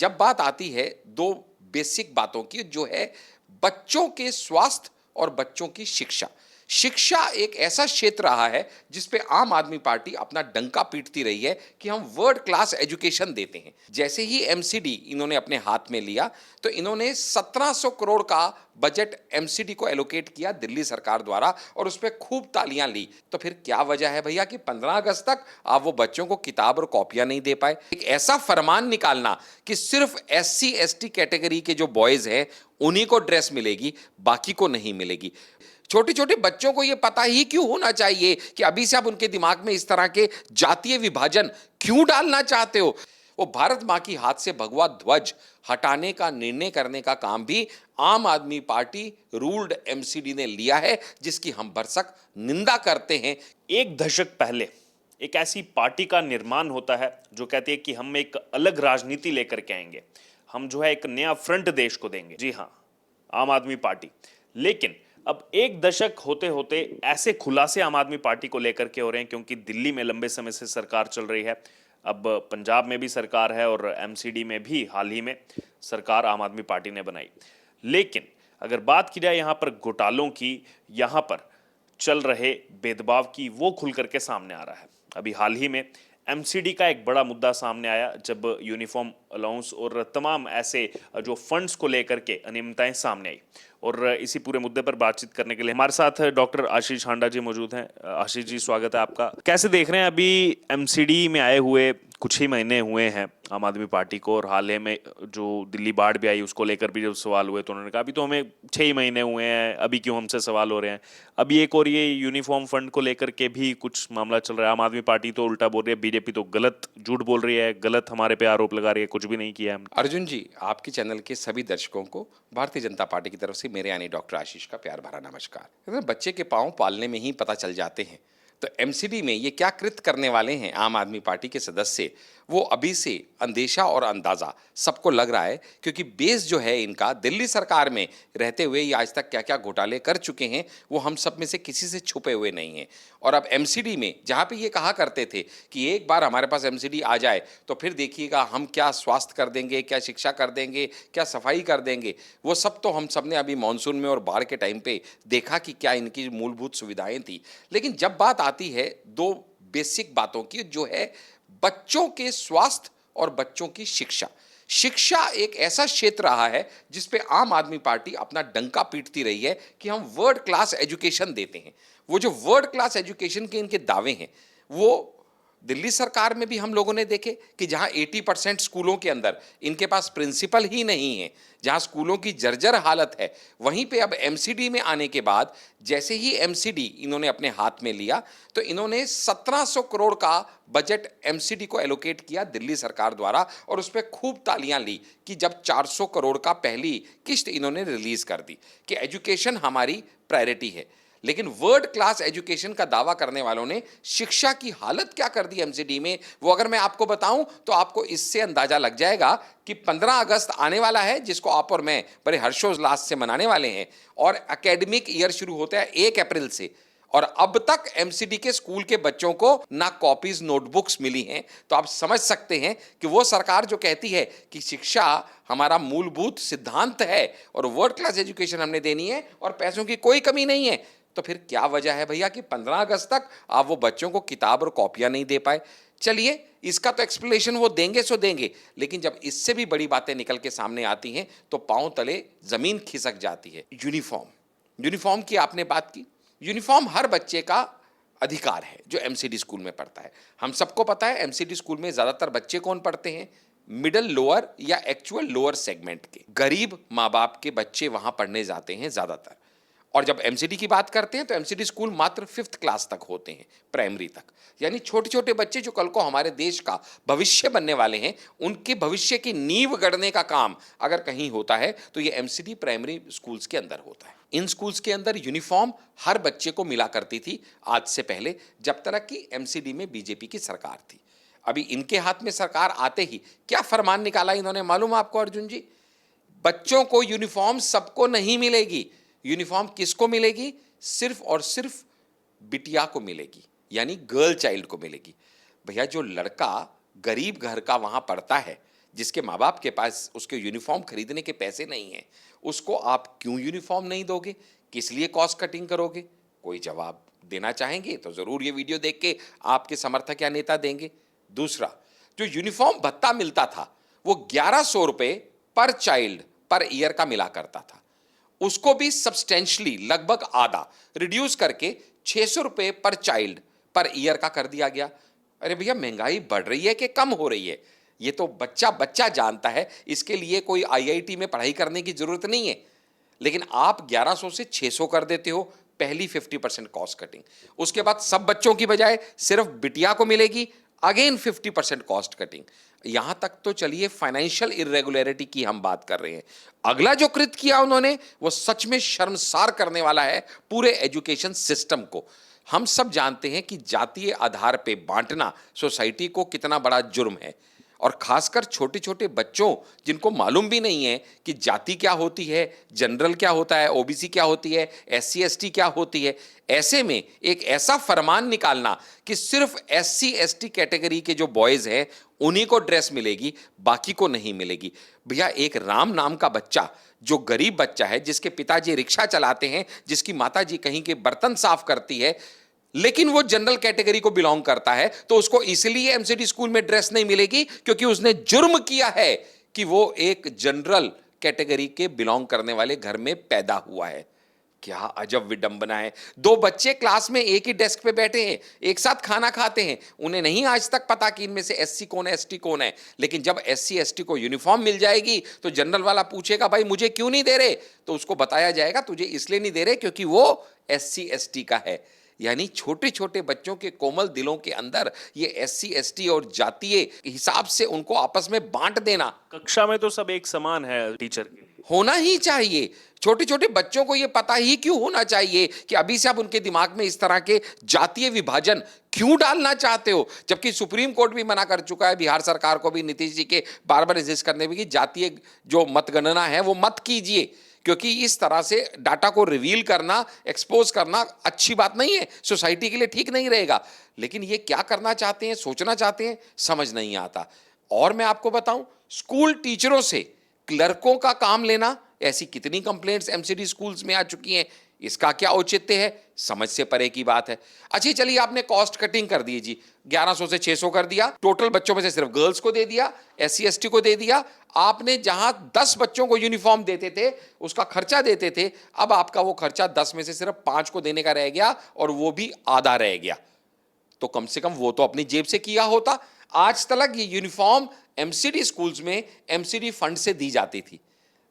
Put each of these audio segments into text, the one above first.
जब बात आती है दो बेसिक बातों की, जो है बच्चों के स्वास्थ्य और बच्चों की शिक्षा। शिक्षा एक ऐसा क्षेत्र रहा है जिस पे आम आदमी पार्टी अपना डंका पीटती रही है कि हम वर्ल्ड क्लास एजुकेशन देते हैं। जैसे ही एमसीडी इन्होंने अपने हाथ में लिया तो इन्होंने 1700 करोड़ का बजट एमसीडी को एलोकेट किया दिल्ली सरकार द्वारा, और उस पर खूब तालियां ली। तो फिर क्या वजह है भैया कि 15 अगस्त तक आप वो बच्चों को किताब और कॉपियां नहीं दे पाए? एक ऐसा फरमान निकालना कि सिर्फ एससी एसटी कैटेगरी के जो बॉयज हैं उन्हीं को ड्रेस मिलेगी, बाकी को नहीं मिलेगी। छोटे छोटे बच्चों को यह पता ही क्यों होना चाहिए कि अभी से आप उनके दिमाग में इस तरह के जातीय विभाजन क्यों डालना चाहते हो? वो भारत मां की हाथ से भगवा ध्वज हटाने का निर्णय करने का काम भी आम आदमी पार्टी रूल्ड एमसीडी ने लिया है, जिसकी हम भरसक निंदा करते हैं। एक दशक पहले एक ऐसी पार्टी का निर्माण होता है जो कहती है कि हम एक अलग राजनीति लेकर के आएंगे, हम जो है एक नया फ्रंट देश को देंगे। जी हाँ, आम आदमी पार्टी। लेकिन अब एक दशक होते होते ऐसे खुलासे आम आदमी पार्टी को लेकर के हो रहे हैं, क्योंकि दिल्ली में लंबे समय से सरकार चल रही है, अब पंजाब में भी सरकार है और एमसीडी में भी हाल ही में सरकार आम आदमी पार्टी ने बनाई। लेकिन अगर बात की जाए यहाँ पर घोटालों की, यहाँ पर चल रहे भेदभाव की, वो खुल करके सामने आ रहा है। अभी हाल ही में एमसीडी का एक बड़ा मुद्दा सामने आया जब यूनिफॉर्म अलाउंस और तमाम ऐसे जो फंड्स को लेकर के अनियमितताएं सामने आई। और इसी पूरे मुद्दे पर बातचीत करने के लिए हमारे साथ डॉक्टर आशीष हांडा जी मौजूद हैं। आशीष जी, स्वागत है आपका। कैसे देख रहे हैं अभी एमसीडी में आए हुए कुछ ही महीने हुए हैं आम आदमी पार्टी को, और हाल ही में जो दिल्ली बाढ़ भी आई उसको लेकर भी जब सवाल हुए तो उन्होंने कहा अभी तो हमें 6 ही महीने हुए हैं, अभी क्यों हमसे सवाल हो रहे हैं। अभी एक और ये यूनिफॉर्म फंड को लेकर के भी कुछ मामला चल रहा है। आम आदमी पार्टी तो उल्टा बोल रही है, बीजेपी तो गलत झूठ बोल रही है, गलत हमारे पे आरोप लगा रही है, कुछ भी नहीं किया है। अर्जुन जी, आपके चैनल के सभी दर्शकों को भारतीय जनता पार्टी की तरफ से मेरे यानी डॉक्टर आशीष का प्यार भरा नमस्कार। बच्चे के पांव पालने में ही पता चल जाते हैं, तो एमसीडी में ये क्या कृत करने वाले हैं आम आदमी पार्टी के सदस्य, वो अभी से अंदेशा और अंदाजा सबको लग रहा है। क्योंकि बेस जो है इनका, दिल्ली सरकार में रहते हुए ये आज तक क्या क्या घोटाले कर चुके हैं वो हम सब में से किसी से छुपे हुए नहीं हैं। और अब एमसीडी में जहाँ पे ये कहा करते थे कि एक बार हमारे पास एमसीडी आ जाए तो फिर देखिएगा हम क्या स्वास्थ्य कर देंगे, क्या शिक्षा कर देंगे, क्या सफाई कर देंगे, वो सब तो हम सब ने अभी मानसून में और बाढ़ के टाइम पे देखा कि क्या इनकी मूलभूत सुविधाएं थी। लेकिन जब बात आती है दो बेसिक बातों की, जो है बच्चों के स्वास्थ्य और बच्चों की शिक्षा। शिक्षा एक ऐसा क्षेत्र रहा है जिस पे आम आदमी पार्टी अपना डंका पीटती रही है कि हम वर्ल्ड क्लास एजुकेशन देते हैं। वो जो वर्ल्ड क्लास एजुकेशन के इनके दावे हैं वो दिल्ली सरकार में भी हम लोगों ने देखे कि जहां 80% स्कूलों के अंदर इनके पास प्रिंसिपल ही नहीं है, जहां स्कूलों की जर्जर हालत है, वहीं पे अब एमसीडी में आने के बाद जैसे ही एमसीडी इन्होंने अपने हाथ में लिया तो इन्होंने 1700 करोड़ का बजट एमसीडी को एलोकेट किया दिल्ली सरकार द्वारा, और उस पर खूब तालियां ली कि जब 400 करोड़ का पहली किस्त इन्होंने रिलीज कर दी कि एजुकेशन हमारी प्रायोरिटी है। लेकिन वर्ल्ड क्लास एजुकेशन का दावा करने वालों ने शिक्षा की हालत क्या कर दी एमसीडी में, वो अगर मैं आपको बताऊं तो आपको इससे अंदाजा लग जाएगा कि 15 अगस्त आने वाला है, जिसको आप और मैं बड़े हर्षोल्लास से मनाने वाले हैं, और एकेडमिक ईयर शुरू होता है 1 अप्रैल से, और अब तक एमसीडी के स्कूल के बच्चों को ना कॉपीज नोटबुक्स मिली हैं। तो आप समझ सकते हैं कि वो सरकार जो कहती है कि शिक्षा हमारा मूलभूत सिद्धांत है और वर्ल्ड क्लास एजुकेशन हमने देनी है और पैसों की कोई कमी नहीं है, तो फिर क्या वजह है भैया कि 15 अगस्त तक आप वो बच्चों को किताब और कॉपियां नहीं दे पाए? चलिए, इसका तो एक्सप्लेनेशन वो देंगे सो देंगे, लेकिन जब इससे भी बड़ी बातें निकल के सामने आती हैं तो पांव तले जमीन खिसक जाती है। यूनिफॉर्म की आपने बात की। यूनिफॉर्म हर बच्चे का अधिकार है जो एमसीडी स्कूल में पढ़ता है। हम सबको पता है एमसीडी स्कूल में ज्यादातर बच्चे कौन पढ़ते हैं? मिडिल लोअर या एक्चुअल लोअर सेगमेंट के गरीब माँ बाप के बच्चे वहां पढ़ने जाते हैं ज्यादातर। और जब एमसीडी की बात करते हैं तो एमसीडी स्कूल मात्र 5th क्लास तक होते हैं, प्राइमरी तक। यानी छोटे छोटे बच्चे जो कल को हमारे देश का भविष्य बनने वाले हैं, उनके भविष्य की नींव गढ़ने का काम अगर कहीं होता है तो ये एमसीडी प्राइमरी स्कूल्स के अंदर होता है। इन स्कूल्स के अंदर यूनिफॉर्म हर बच्चे को मिला करती थी आज से पहले, जब तक कि एमसीडी में बीजेपी की सरकार थी। अभी इनके हाथ में सरकार आते ही क्या फरमान निकाला इन्होंने, मालूम आपको अर्जुन जी? बच्चों को यूनिफॉर्म सबको नहीं मिलेगी। यूनिफॉर्म किसको मिलेगी? सिर्फ और सिर्फ बिटिया को मिलेगी, यानी गर्ल चाइल्ड को मिलेगी। भैया, जो लड़का गरीब घर का वहां पढ़ता है, जिसके माँ बाप के पास उसके यूनिफॉर्म खरीदने के पैसे नहीं हैं, उसको आप क्यों यूनिफॉर्म नहीं दोगे? किस लिए कॉस्ट कटिंग करोगे? कोई जवाब देना चाहेंगे तो ज़रूर ये वीडियो देख के आपके समर्थक या नेता देंगे। दूसरा, जो यूनिफॉर्म भत्ता मिलता था वो 1100 रुपये पर चाइल्ड पर ईयर का मिला करता था, उसको भी सब्सटेंशली लगभग आधा रिड्यूस करके 600 रुपये पर चाइल्ड पर ईयर का कर दिया गया। अरे भैया, महंगाई बढ़ रही है कि कम हो रही है? ये तो बच्चा बच्चा जानता है, इसके लिए कोई आईआईटी में पढ़ाई करने की जरूरत नहीं है। लेकिन आप 1100 से 600 कर देते हो, पहली 50% कॉस्ट कटिंग। उसके बाद सब बच्चों की बजाय सिर्फ बिटिया को मिलेगी, अगेन 50% कॉस्ट कटिंग। यहां तक तो चलिए फाइनेंशियल इरेगुलरिटी की हम बात कर रहे हैं। अगला जो कृत्य किया उन्होंने वो सच में शर्मसार करने वाला है पूरे एजुकेशन सिस्टम को। हम सब जानते हैं कि जातीय आधार पे बांटना सोसाइटी को कितना बड़ा जुर्म है, और खासकर छोटे छोटे बच्चों जिनको मालूम भी नहीं है कि जाति क्या होती है, जनरल क्या होता है, ओबीसी क्या होती है, एससी एसटी क्या होती है। ऐसे में एक ऐसा फरमान निकालना कि सिर्फ एससी एसटी कैटेगरी के जो बॉयज हैं उन्हीं को ड्रेस मिलेगी, बाकी को नहीं मिलेगी। भैया, एक राम नाम का बच्चा जो गरीब बच्चा है, जिसके पिताजी रिक्शा चलाते हैं, जिसकी माताजी कहीं के बर्तन साफ करती है, लेकिन वो जनरल कैटेगरी को बिलोंग करता है, तो उसको इसलिए एमसीडी स्कूल में ड्रेस नहीं मिलेगी क्योंकि उसने जुर्म किया है कि वो एक जनरल कैटेगरी के बिलोंग करने वाले घर में पैदा हुआ है। क्या अजब विडंबना है। दो बच्चे क्लास में एक ही डेस्क पे बैठे हैं, एक साथ खाना खाते हैं, उन्हें नहीं आज तक पता कि इनमें से एससी कौन है, एसटी कौन है। लेकिन जब एससी एसटी को यूनिफॉर्म मिल जाएगी तो जनरल वाला पूछेगा, भाई मुझे क्यों नहीं दे रहे? तो उसको बताया जाएगा, तुझे इसलिए नहीं दे रहे क्योंकि वो एससी एसटी का है। यानी छोटे छोटे बच्चों के कोमल दिलों के अंदर ये एससी एसटी और जातीय हिसाब से उनको आपस में बांट देना। कक्षा में तो सब एक समान है टीचर के लिए। होना ही चाहिए। छोटे छोटे बच्चों को ये पता ही क्यों होना चाहिए कि अभी से आप उनके दिमाग में इस तरह के जातीय विभाजन क्यों डालना चाहते हो? जबकि सुप्रीम कोर्ट भी मना कर चुका है, बिहार सरकार को भी, नीतीश जी के बार बार इंसिस्ट करने में कि जातीय जो मतगणना है वो मत कीजिए, क्योंकि इस तरह से डाटा को रिवील करना, एक्सपोज करना अच्छी बात नहीं है, सोसाइटी के लिए ठीक नहीं रहेगा। लेकिन ये क्या करना चाहते हैं, सोचना चाहते हैं, समझ नहीं आता। और मैं आपको बताऊं, स्कूल टीचरों से क्लर्कों का काम लेना, ऐसी कितनी कंप्लेंट्स एमसीडी स्कूल्स में आ चुकी हैं, इसका क्या औचित्य है? समझ से परे की बात है। अच्छा चलिए, आपने कॉस्ट कटिंग कर दी जी, 1100 से 600 कर दिया, टोटल बच्चों में से सिर्फ गर्ल्स को दे दिया, एससी एसटी को दे दिया। आपने जहां 10 बच्चों को यूनिफॉर्म देते थे, उसका खर्चा देते थे, अब आपका वो खर्चा 10 में से सिर्फ 5 को देने का रह गया, और वो भी आधा रह गया। तो कम से कम वो तो अपनी जेब से किया होता। आज तक ये यूनिफॉर्म एमसीडी स्कूल्स में एमसीडी फंड से दी जाती थी,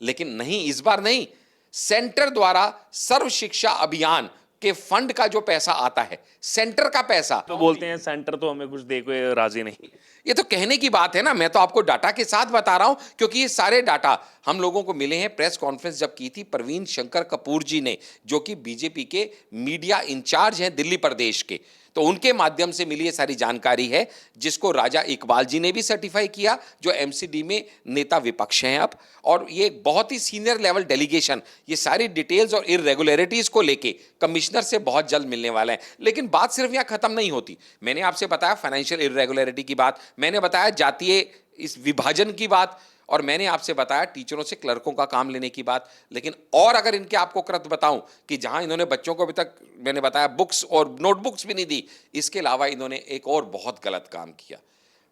लेकिन नहीं, इस बार नहीं। सेंटर द्वारा सर्व शिक्षा अभियान के फंड का जो पैसा आता है, सेंटर का पैसा, तो बोलते हैं सेंटर तो हमें कुछ दे के राजी नहीं। ये तो कहने की बात है ना। मैं तो आपको डाटा के साथ बता रहा हूं, क्योंकि ये सारे डाटा हम लोगों को मिले हैं। प्रेस कॉन्फ्रेंस जब की थी प्रवीण शंकर कपूर जी ने, जो कि बीजेपी के मीडिया इंचार्ज हैं दिल्ली प्रदेश के, तो उनके माध्यम से मिली ये सारी जानकारी है, जिसको राजा इकबाल जी ने भी सर्टिफाई किया, जो एमसीडी में नेता विपक्ष हैं अब। और ये एक बहुत ही सीनियर लेवल डेलीगेशन ये सारी डिटेल्स और इरेगुलरिटीज को लेके कमिश्नर से बहुत जल्द मिलने वाला है। लेकिन बात सिर्फ यहाँ खत्म नहीं होती। मैंने आपसे बताया फाइनेंशियल इरेगुलरिटी की बात, मैंने बताया जातीय इस विभाजन की बात, और मैंने आपसे बताया टीचरों से क्लर्कों का काम लेने की बात। लेकिन और अगर इनके आपको कृत बताऊं कि जहां इन्होंने बच्चों को अभी तक, मैंने बताया, बुक्स और नोटबुक्स भी नहीं दी, इसके अलावा इन्होंने एक और बहुत गलत काम किया।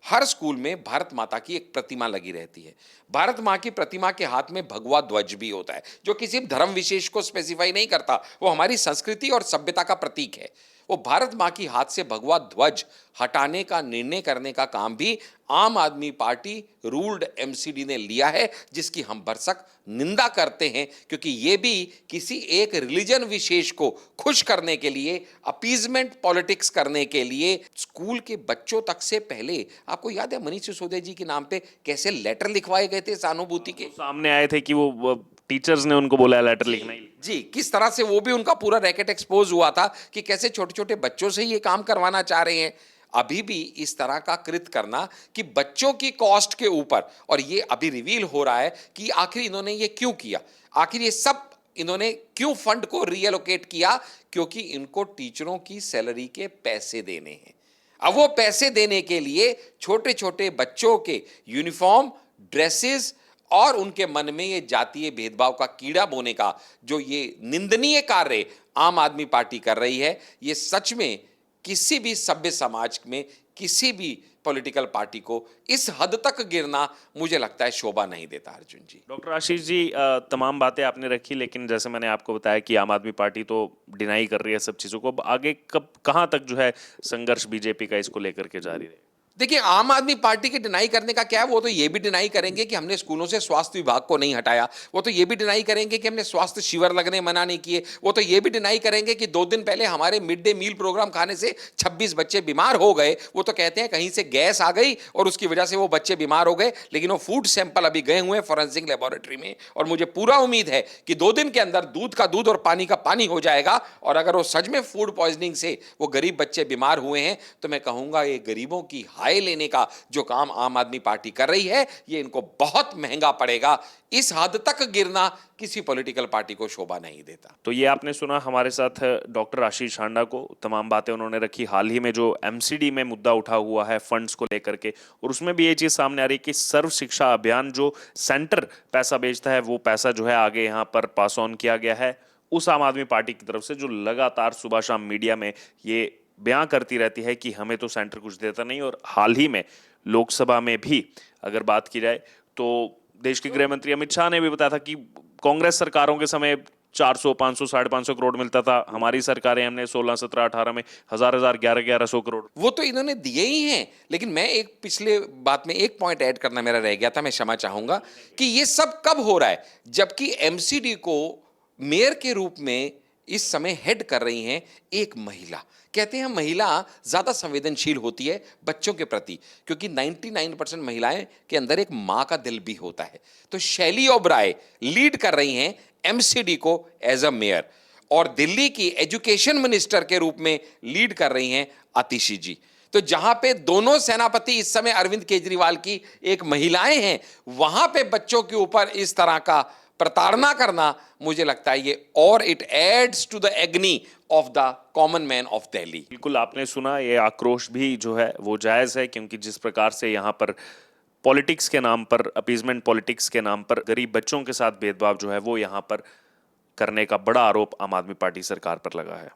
हर स्कूल में भारत माता की एक प्रतिमा लगी रहती है। भारत माँ की प्रतिमा के हाथ में भगवा ध्वज भी होता है, जो किसी धर्म विशेष को स्पेसिफाई नहीं करता, वो हमारी संस्कृति और सभ्यता का प्रतीक है। वो भारत माँ की हाथ से भगवा ध्वज हटाने का निर्णय करने का काम भी आम आदमी पार्टी रूल्ड एमसीडी ने लिया है, जिसकी हम भरसक निंदा करते हैं, क्योंकि ये भी किसी एक रिलीजन विशेष को खुश करने के लिए, अपीजमेंट पॉलिटिक्स करने के लिए, स्कूल के बच्चों तक से पहले, आपको याद है मनीष सिसोदिया जी के नाम पे कैसे लेटर लिखवाए गए थे सहानुभूति के? सामने आए थे कि वो टीचर्स ने उनको बोला लेटर लिखना ही। जी, किस तरह से वो भी उनका पूरा रैकेट एक्सपोज हुआ था कि कैसे छोटे छोटे बच्चों से ये काम करवाना चाह रहे हैं। अभी भी इस तरह का कृत करना कि बच्चों की कॉस्ट के ऊपर, और ये अभी रिवील हो रहा है कि आखिर इन्होंने ये क्यों किया, आखिर ये सब इन्होंने क्यों फंड को रीएलोकेट किया? क्योंकि इनको टीचरों की सैलरी के पैसे देने हैं। अब वो पैसे देने के लिए छोटे छोटे बच्चों के यूनिफॉर्म, ड्रेसेस और उनके मन में ये जातीय भेदभाव का कीड़ा बोने का जो ये निंदनीय कार्य आम आदमी पार्टी कर रही है, ये सच में किसी भी सभ्य समाज में किसी भी पॉलिटिकल पार्टी को इस हद तक गिरना मुझे लगता है शोभा नहीं देता। अर्जुन जी, डॉक्टर आशीष जी, तमाम बातें आपने रखी, लेकिन जैसे मैंने आपको बताया कि आम आदमी पार्टी तो डिनाई कर रही है सब चीज़ों को। अब आगे कब कहाँ तक जो है संघर्ष बीजेपी का इसको लेकर के जारी रहे? देखिए, आम आदमी पार्टी के डिनाई करने का क्या है, वो तो ये भी डिनाई करेंगे कि हमने स्कूलों से स्वास्थ्य विभाग को नहीं हटाया, वो तो ये भी डिनाई करेंगे कि हमने स्वास्थ्य शिविर लगने मना नहीं किए, वो तो ये भी डिनाई करेंगे कि 2 दिन पहले हमारे मिड डे मील प्रोग्राम खाने से 26 बच्चे बीमार हो गए। वो तो कहते हैं कहीं से गैस आ गई और उसकी वजह से वो बच्चे बीमार हो गए, लेकिन वो फूड सैंपल अभी गए हुए हैं फॉरेंसिक लेबोरेटरी में, और मुझे पूरा उम्मीद है कि 2 दिन के अंदर दूध का दूध और पानी का पानी हो जाएगा। और अगर वो सच में फूड पॉइजनिंग से वो गरीब बच्चे बीमार हुए हैं, तो मैं कहूंगा ये गरीबों की हाय लेने का जो काम आम आदमी पार्टी कर रही है, ये इनको बहुत महंगा पड़ेगा। इस हद तक गिरना किसी पॉलिटिकल पार्टी को शोभा नहीं देता। तो ये आपने सुना हमारे साथ डॉक्टर आशीष हांडा को, तमाम बातें उन्होंने रखी। हाल ही में जो एमसीडी में मुद्दा उठा हुआ है फंड्स को लेकर के, और उसमें भी ये चीज़ सामने आ रही है कि सर्व शिक्षा अभियान जो सेंटर पैसा बेचता है, वो पैसा जो है आगे यहाँ पर पास ऑन किया गया है उस आम आदमी पार्टी की तरफ से, जो लगातार सुबह शाम मीडिया में ये बयां करती रहती है कि हमें तो सेंटर कुछ देता नहीं। और हाल ही में लोकसभा में भी अगर बात की जाए तो देश के गृह मंत्री अमित शाह ने भी बताया था कि कांग्रेस सरकारों के समय 400, 500, 550 करोड़ मिलता था, हमारी सरकारें हमने 16, 17, 18 में 1100 करोड़। वो तो इन्होंने दिए ही हैं, लेकिन मैं एक पिछले बात में एक पॉइंट ऐड करना मेरा रह गया था, मैं क्षमा चाहूंगा कि ये सब कब हो रहा है, जबकि एमसीडी को मेयर के रूप में इस समय हेड कर रही हैं एक महिला। कहते हैं महिला ज़्यादा संवेदनशील होती है बच्चों के प्रति, क्योंकि 99% महिलाएं के अंदर एक माँ का दिल भी होता है। तो शैली ओबराय लीड कर रही हैं एमसीडी को एज अ मेयर, और दिल्ली की एजुकेशन मिनिस्टर के रूप में लीड कर रही हैं आतिशी जी। तो जहां पे दोनों सेनापति इस समय अरविंद केजरीवाल की एक महिलाएं हैं, वहां पे बच्चों के ऊपर इस तरह का प्रताड़ना करना, मुझे लगता है ये और it adds to the agony of the common man of Delhi. बिल्कुल आपने सुना, ये आक्रोश भी जो है वो जायज़ है, क्योंकि जिस प्रकार से यहाँ पर पॉलिटिक्स के नाम पर, अपीजमेंट पॉलिटिक्स के नाम पर गरीब बच्चों के साथ भेदभाव जो है वो यहाँ पर करने का बड़ा आरोप आम आदमी पार्टी सरकार पर लगा है।